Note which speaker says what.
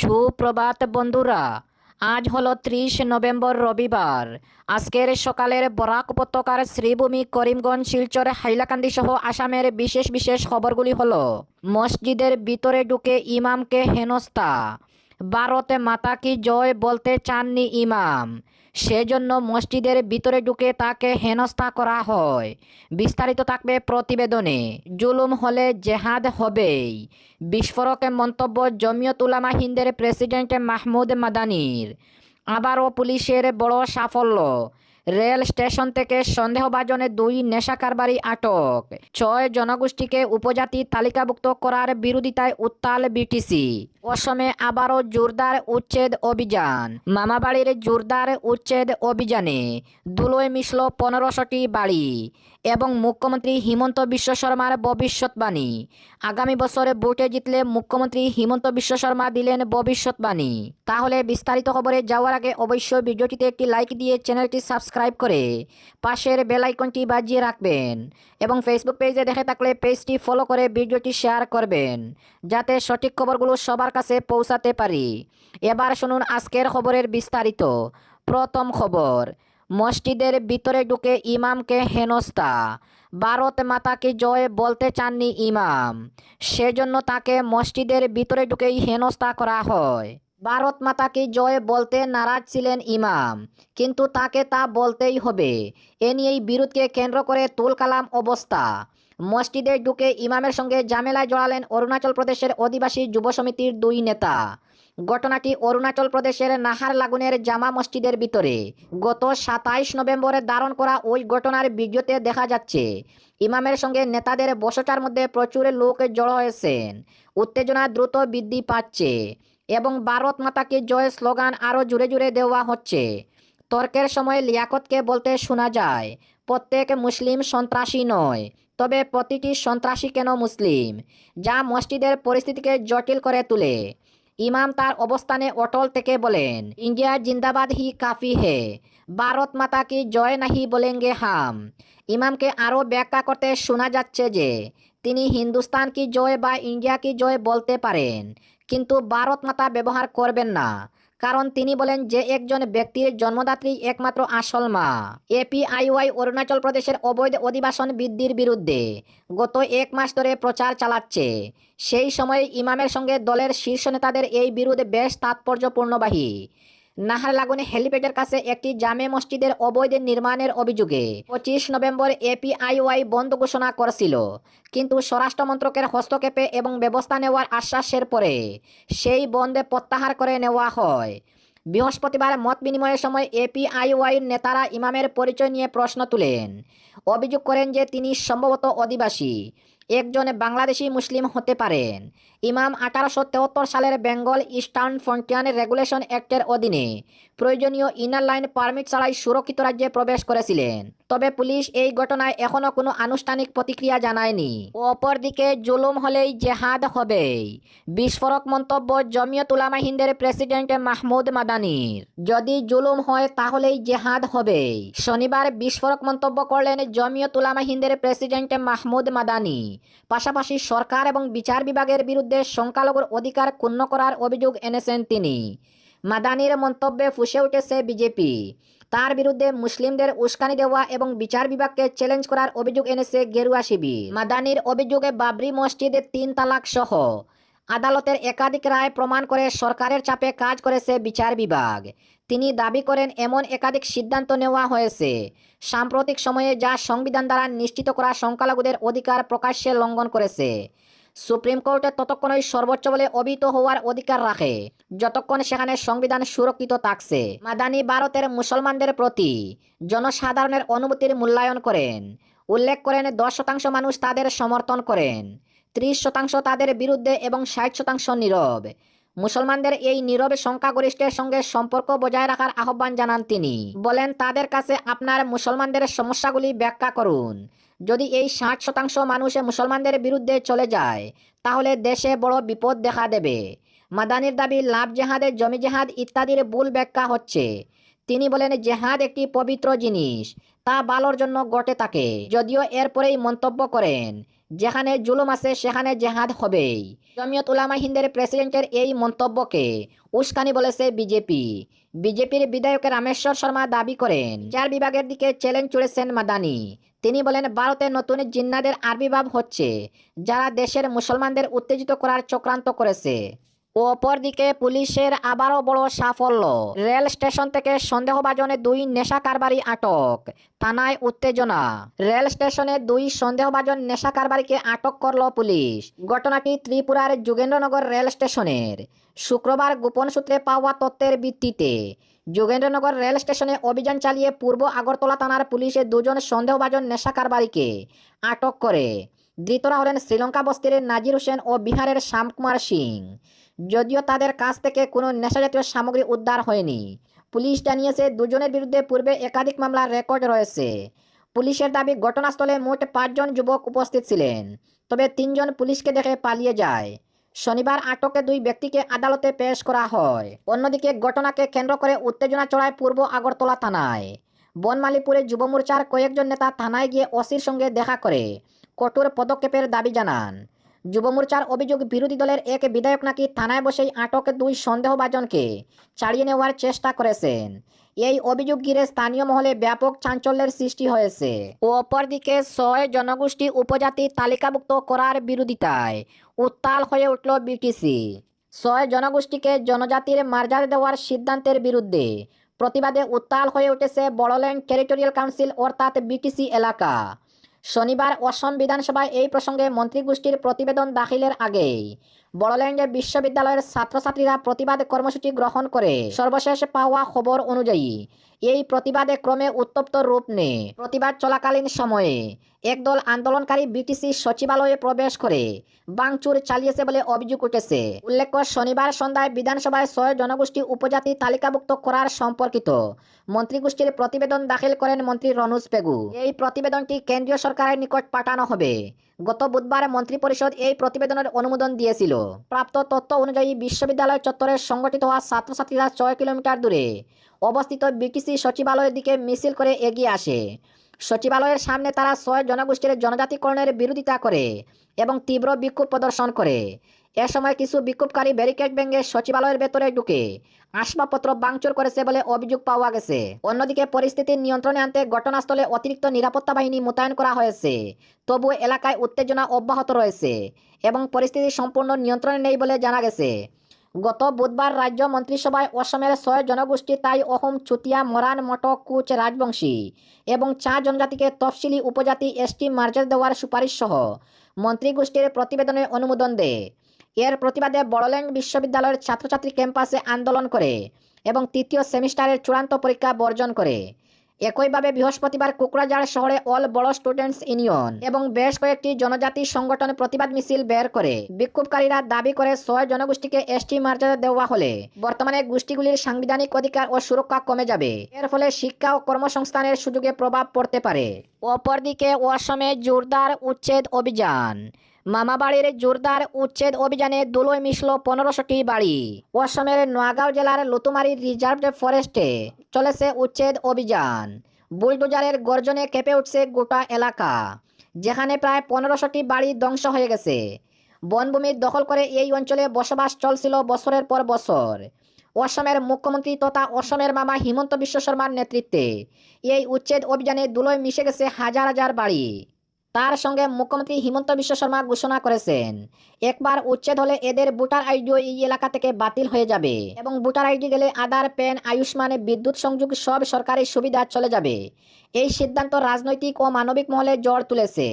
Speaker 1: সুপ্রভাত বন্ধুরা। আজ হলো 30 নভেম্বর রবিবার। আজকের সকালের বরাক উপত্যকার শ্রীভূমি, করিমগঞ্জ, শিলচর, হাইলাকান্দি সহ আসামের বিশেষ বিশেষ খবরগুলি হলো: মসজিদের ভিতরে ঢুকে ইমামকে হেনস্থা। ভারতে মাতা কি জয় বলতে চাননি ইমাম, সেজন্য মসজিদের ভিতরে ঢুকে তাকে হেনস্থা করা হয়। বিস্তারিত থাকবে প্রতিবেদনে। জুলুম হলে জেহাদ হবেই, বিস্ফোরক মন্তব্য জমিয়ত উলামা হিন্দের প্রেসিডেন্ট মাহমুদ মাদানির। আবারও পুলিশের বড় সাফল্য, রেল স্টেশন থেকে সন্দেহভাজনে 2 নেশা কারবারি আটক। 6 জনগোষ্ঠীকে উপজাতি তালিকাভুক্ত করার বিরোধিতায় উত্তাল বিটিসি। অসমে আবারও জোরদার উচ্ছেদ অভিযান। মামাবাড়ির জোরদার উচ্ছেদ অভিযানে ধুলোয় মিশল 1500টি বাড়ি। এবং মুখ্যমন্ত্রী হিমন্ত বিশ্ব শর্মার ভবিষ্যৎবাণী। আগামী বছরে ভোটে জিতলে মুখ্যমন্ত্রী হিমন্ত বিশ্ব শর্মা দিলেন ভবিষ্যৎবাণী। তাহলে বিস্তারিত খবরে যাওয়ার আগে অবশ্যই ভিডিওটিতে একটি লাইক দিয়ে চ্যানেলটি সাবস্ক্রাইব করে পাশের বেল আইকনটি বাজিয়ে রাখবেন এবং ফেসবুক পেজে দেখে থাকলে পেজটি ফলো করে ভিডিওটি শেয়ার করবেন, যাতে সঠিক খবরগুলো সবার কাছে পৌঁছাতে পারি। এবার শুনুন আজকের খবরের বিস্তারিত। প্রথম খবর, মসজিদের ভিতরে ঢুকে ইমামকে হেনস্থা। ভারত মাতা কি জয় বলতে চাননি ইমাম, সেজন্য তাকে মসজিদের ভিতরে ঢুকেই হেনস্থা করা হয়। ভারত মাতা কি জয় বলতে নারাজ ছিলেন ইমাম, কিন্তু তাকে তা বলতেই হবে। এ নিয়েই বিরোধকে কেন্দ্র করে তুলকালাম অবস্থা। মসজিদে ঢুকে ইমামের সঙ্গে ঝামেলায় জড়ালেন অরুণাচল প্রদেশের আদিবাসী যুব সমিতির 2 নেতা। ঘটনাটি অরুণাচল প্রদেশের নাহারলাগুনের জামা মসজিদের ভিতরে। গত 27 নভেম্বরে ধারণ করা ওই ঘটনার ভিডিওতে দেখা যাচ্ছে ইমামের সঙ্গে নেতাদের বসটার মধ্যে প্রচুর লোক জড়ো হয়েছেন। উত্তেজনা দ্রুত বৃদ্ধি পাচ্ছে এবং ভারত মাতাকে জয় স্লোগান আরও জুড়ে জুড়ে দেওয়া হচ্ছে। তর্কের সময় লিয়াকতকে বলতে শোনা যায়, প্রত্যেক মুসলিম সন্ত্রাসী নয়, তবে প্রতিটি সন্ত্রাসী কেন মুসলিম, যা মসজিদের পরিস্থিতিকে জটিল করে তোলে। ইমাম তার অবস্থানে অটল থেকে বলেন, ইন্ডিয়া জিন্দাবাদ হি কাফি হে, ভারত মাতা কি জয় নাহি বলেঙ্গে হাম। ইমামকে আরও ব্যাখ্যা করতে শোনা যাচ্ছে যে তিনি হিন্দুস্তান কি জয় বা ইন্ডিয়া কি জয় বলতে পারেন, কিন্তু ভারত মাতা ব্যবহার করবেন না, কারণ তিনি বলেন যে একজন ব্যক্তির জন্মদাত্রী একমাত্র আসল মা। এপিআইওয়াই অরুণাচল প্রদেশের অবৈধ অধিবাসন বৃদ্ধির বিরুদ্ধে গত 1 মাস ধরে প্রচার চালাচ্ছে। সেই সময় ইমামের সঙ্গে দলের শীর্ষ নেতাদের এই বিরোধ বেশ তাৎপর্যপূর্ণবাহী। নাহারলাগুনে হেলিপ্যাডের কাছে একটি জামে মসজিদের অবৈধ নির্মাণের অভিযোগে 25 নভেম্বর এপিআইওয়াই বন্ধ ঘোষণা করেছিল, কিন্তু স্বরাষ্ট্র মন্ত্রকের হস্তক্ষেপে এবং ব্যবস্থা নেওয়ার আশ্বাসের পরে সেই বন্ধে প্রত্যাহার করে নেওয়া হয়। বৃহস্পতিবার মত বিনিময়ের সময় এপিআইওয়াইয়ের নেতারা ইমামের পরিচয় নিয়ে প্রশ্ন তুলেন। অভিযোগ করেন যে তিনি সম্ভবত আদিবাসী, একজন বাংলাদেশি মুসলিম হতে পারেন। ইমাম 1873 সালের বেঙ্গল ইস্টার্ন ফ্রন্টিয়ার রেগুলেশন অ্যাক্টের অধীনে প্রয়োজনীয় ইনার লাইন পারমিট ছাড়াই সুরক্ষিত রাজ্যে প্রবেশ করেছিলেন। তবে পুলিশ এই ঘটনায় এখনও কোনো আনুষ্ঠানিক প্রতিক্রিয়া জানায়নি। অপরদিকে জুলুম হলেই জেহাদ হবেই, বিস্ফোরক মন্তব্য জমিয়ত উলামা হিন্দের প্রেসিডেন্ট মাহমুদ মাদানির। যদি জুলুম হয় তাহলেই জেহাদ হবেই, শনিবার বিস্ফোরক মন্তব্য করলেন জমিয়ত উলামা হিন্দের প্রেসিডেন্ট মাহমুদ মাদানি। পাশাপাশি সরকার এবং বিচার বিভাগের বিরুদ্ধে সংখ্যালঘুর অধিকার ক্ষুণ্ণ করার অভিযোগ এনেছেন তিনি। মাদানির মন্তব্যে ফুঁসে উঠেছে বিজেপি। তার বিরুদ্ধে মুসলিমদের উস্কানি দেওয়া এবং বিচার বিভাগকে চ্যালেঞ্জ করার অভিযোগ এনেছে গেরুয়া শিবির। মাদানির অভিযোগে বাবরি মসজিদে 3 তালাক সহ আদালতের একাধিক রায় প্রমাণ করে সরকারের চাপে কাজ করেছে বিচার বিভাগ। তিনি দাবি করেন এমন একাধিক সিদ্ধান্ত নেওয়া হয়েছে সাম্প্রতিক সময়ে যা সংবিধান দ্বারা নিশ্চিত করা সংখ্যালঘুদের অধিকার প্রকাশ্যে লঙ্ঘন করেছে। সুপ্রিম কোর্টে ততক্ষণই সর্বোচ্চ বলে অভিহিত হওয়ার অধিকার রাখে যতক্ষণ সেখানে সংবিধান সুরক্ষিত থাকছে। মাদানি ভারতের মুসলমানদের প্রতি জনসাধারণের অনুভূতির মূল্যায়ন করেন। উল্লেখ করেন 10% মানুষ তাদের সমর্থন করেন, 30% তাদের বিরুদ্ধে এবং 60% নীরব। মুসলমানদের এই নীরব সংখ্যাগরিষ্ঠের সঙ্গে সম্পর্ক বজায় রাখার আহ্বান জানান তিনি। বলেন, তাদের কাছে আপনার মুসলমানদের সমস্যাগুলি ব্যাখ্যা করুন। যদি এই 60% মানুষ মুসলমানদের বিরুদ্ধে চলে যায় তাহলে দেশে বড় বিপদ দেখা দেবে। মাদানির দাবি লাভ জেহাদে জমি জেহাদ ইত্যাদির ভুল ব্যাখ্যা হচ্ছে। তিনি বলেন, জেহাদ একটি পবিত্র জিনিস, তা ভালোর জন্য ঘটে থাকে। যদিও এরপরেই মন্তব্য করেন, যেখানে জুলুম আছে সেখানে জেহাদ হবেই। জমিয়ত উলামা হিন্দের প্রেসিডেন্টের এই মন্তব্যকে উস্কানি বলেছে বিজেপি। বিজেপির বিধায়ক রামেশ্বর শর্মা দাবি করেন, বিচার বিভাগের দিকে চ্যালেঞ্জ ছুড়েছেন মাদানি। তিনি বলেন, ভারতে নতুন জিন্নাদের আবির্ভাব হচ্ছে, যারা দেশের মুসলমানদের উত্তেজিত করার চক্রান্ত করেছে। অপরদিকে পুলিশের আবারও বড় সাফল্য, রেল স্টেশন থেকে সন্দেহভাজনে 2 নেশা কারবারি আটক, থানায় উত্তেজনা। রেল স্টেশনে 2 সন্দেহভাজন নেশা কারবারিকে আটক করল পুলিশ। ঘটনাটি ত্রিপুরার যোগেন্দ্রনগর রেল স্টেশনের। শুক্রবার গোপন সূত্রে পাওয়া তথ্যের ভিত্তিতে যোগেন্দ্রনগর রেল স্টেশনে অভিযান চালিয়ে পূর্ব আগরতলা থানার পুলিশে 2 জন সন্দেহভাজন নেশা কারবারিকে আটক করে। ধৃতরা হলেন শ্রীলঙ্কা বস্তির নাজির হোসেন ও বিহারের শ্যামকুমার সিং। যদিও তাদের কাছ থেকে কোনো নেশাজাতীয় সামগ্রী উদ্ধার হয়নি। পুলিশ জানিয়েছে, 2 জনের বিরুদ্ধে পূর্বে একাধিক মামলার রেকর্ড রয়েছে। পুলিশের দাবি, ঘটনাস্থলে মোট 5 জন যুবক উপস্থিত ছিলেন, তবে 3 জন পুলিশকে দেখে পালিয়ে যায়। শনিবার আটকে 2 ব্যক্তিকে আদালতে পেশ করা হয়। অন্যদিকে ঘটনাকে কেন্দ্র করে উত্তেজনা চড়ায় পূর্ব আগরতলা থানায়। বনমালীপুরে যুব মোর্চার কয়েকজন নেতা থানায় গিয়ে ওসির সঙ্গে দেখা করে কঠোর পদক্ষেপের দাবি জানান। যুব মোর্চার অভিযোগ, বিরোধী দলের এক বিধায়ক নাকি থানায় বসেই আটক 2 সন্দেহভাজনকে ছাড়িয়ে নেওয়ার চেষ্টা করেছেন। এই অভিযোগ ঘিরে স্থানীয় মহলে ব্যাপক চাঞ্চল্যের সৃষ্টি হয়েছে। অপরদিকে 6 জনগোষ্ঠী উপজাতি তালিকাভুক্ত করার বিরোধিতায় উত্তাল হয়ে উঠল বিটিসি। 6 জনগোষ্ঠীকে জনজাতির মর্যাদা দেওয়ার সিদ্ধান্তের বিরুদ্ধে প্রতিবাদে উত্তাল হয়ে উঠেছে বড়োল্যান্ড টেরিটোরিয়াল কাউন্সিল অর্থাৎ বিটিসি এলাকা। শনিবার অসম বিধানসভায় এই প্রসঙ্গে মন্ত্রীগোষ্ঠীর প্রতিবেদন দাখিলের আগেই বড়োল্যান্ড বিশ্ববিদ্যালয়ের ছাত্রছাত্রীরা প্রতিবাদ কর্মসূচি গ্রহণ করে। সর্বশেষ পাওয়া খবর অনুযায়ী এই প্রতিবাদে ক্রমে উত্তপ্ত রূপ নেয়। প্রতিবাদ চলাকালীন সময়ে একদল আন্দোলনকারী বিটিসি সচিবালয়ে প্রবেশ করে ভাঙচুর চালিয়েছে বলে অভিযোগ উঠেছে। উল্লেখ্য, শনিবার সন্ধ্যায় বিধানসভায় 6 জনগোষ্ঠী উপজাতি তালিকাভুক্ত করার সম্পর্কিত মন্ত্রীগোষ্ঠীর প্রতিবেদন দাখিল করেন মন্ত্রী রনোজ পেগু। এই প্রতিবেদনটি কেন্দ্রীয় সরকারের নিকট পাঠানো হবে। গত বুধবার মন্ত্রিপরিষদ এই প্রতিবেদনের অনুমোদন দিয়েছিল। প্রাপ্ত তথ্য অনুযায়ী বিশ্ববিদ্যালয় চত্বরে সংগঠিত হওয়া ছাত্রছাত্রীরা 6 কিলোমিটার দূরে অবস্থিত বিটিসি সচিবালয়ের দিকে মিছিল করে এগিয়ে আসে। সচিবালয়ের সামনে তারা 6 জনগোষ্ঠীর জনজাতিকরণের বিরোধিতা করে এবং তীব্র বিক্ষোভ প্রদর্শন করে। এ সময় কিছু বিক্ষোভকারী ব্যারিকেড ভেঙে সচিবালয়ের ভেতরে ঢুকে আসবাবপত্র ভাঙচুর করেছে বলে অভিযোগ পাওয়া গেছে। অন্যদিকে পরিস্থিতি নিয়ন্ত্রণে আনতে ঘটনাস্থলে অতিরিক্ত নিরাপত্তা বাহিনী মোতায়েন করা হয়েছে। তবুও এলাকায় উত্তেজনা অব্যাহত রয়েছে এবং পরিস্থিতি সম্পূর্ণ নিয়ন্ত্রণে নেই বলে জানা গেছে। গত বুধবার রাজ্য মন্ত্রিসভায় অসমের 6 জনগোষ্ঠী তাই অহোম, চুতিয়া, মরান, মটক, কুচ, রাজবংশী এবং 4 জনজাতিকে তফসিলি উপজাতি এসটি মর্যাদা দেওয়ার সুপারিশ সহ মন্ত্রীগোষ্ঠীর প্রতিবেদনে অনুমোদন দেয়। এর প্রতিবাদে বড়োল্যান্ড বিশ্ববিদ্যালয়ের ছাত্রছাত্রী ক্যাম্পাসে আন্দোলন করে এবং 3য় সেমিস্টারের চূড়ান্ত পরীক্ষা বর্জন করে। একইভাবে বৃহস্পতিবার কোকরাঝাড় শহরে অল বড়ো স্টুডেন্টস ইউনিয়ন এবং বেশ কয়েকটি জনজাতি সংগঠন প্রতিবাদ মিছিল বের করে। বিক্ষোভকারীরা দাবি করে 6 জনগোষ্ঠীকে এসটি মর্যাদা দেওয়া হলে বর্তমানে গোষ্ঠীগুলির সাংবিধানিক অধিকার ও সুরক্ষা কমে যাবে। এর ফলে শিক্ষা ও কর্মসংস্থানের সুযোগে প্রভাব পড়তে পারে। অপরদিকে অসমে জোরদার উচ্ছেদ অভিযান। মামাবাড়ির জোরদার উচ্ছেদ অভিযানে ধুলোয় মিশল 1500টি বাড়ি। অসমের নোয়াগাঁও জেলার লুতুমারি রিজার্ভড ফরেস্টে চলেছে উচ্ছেদ অভিযান। বুলডোজারের গর্জনে কেঁপে উঠছে গোটা এলাকা, যেখানে প্রায় 1500টি বাড়ি ধ্বংস হয়ে গেছে। বনভূমি দখল করে এই অঞ্চলে বসবাস চলছিল বছরের পর বছর। অসমের মুখ্যমন্ত্রী তথা অসমের মামা হিমন্ত বিশ্ব শর্মার নেতৃত্বে এই উচ্ছেদ অভিযানে ধুলোয় মিশে গেছে হাজার হাজার বাড়ি। তার সঙ্গে মুখ্যমন্ত্রী হিমন্ত বিশ্ব শর্মা ঘোষণা করেছেন, একবার উচ্ছেদ হলে এদের ভোটার আইডিও এই এলাকা থেকে বাতিল হয়ে যাবে এবং ভোটার আইডি গেলে আধার, প্যান, আয়ুষ্মান, বিদ্যুৎ সংযোগ সব সরকারি সুবিধা চলে যাবে। এই সিদ্ধান্ত রাজনৈতিক ও মানবিক মহলে ঝড় তুলেছে।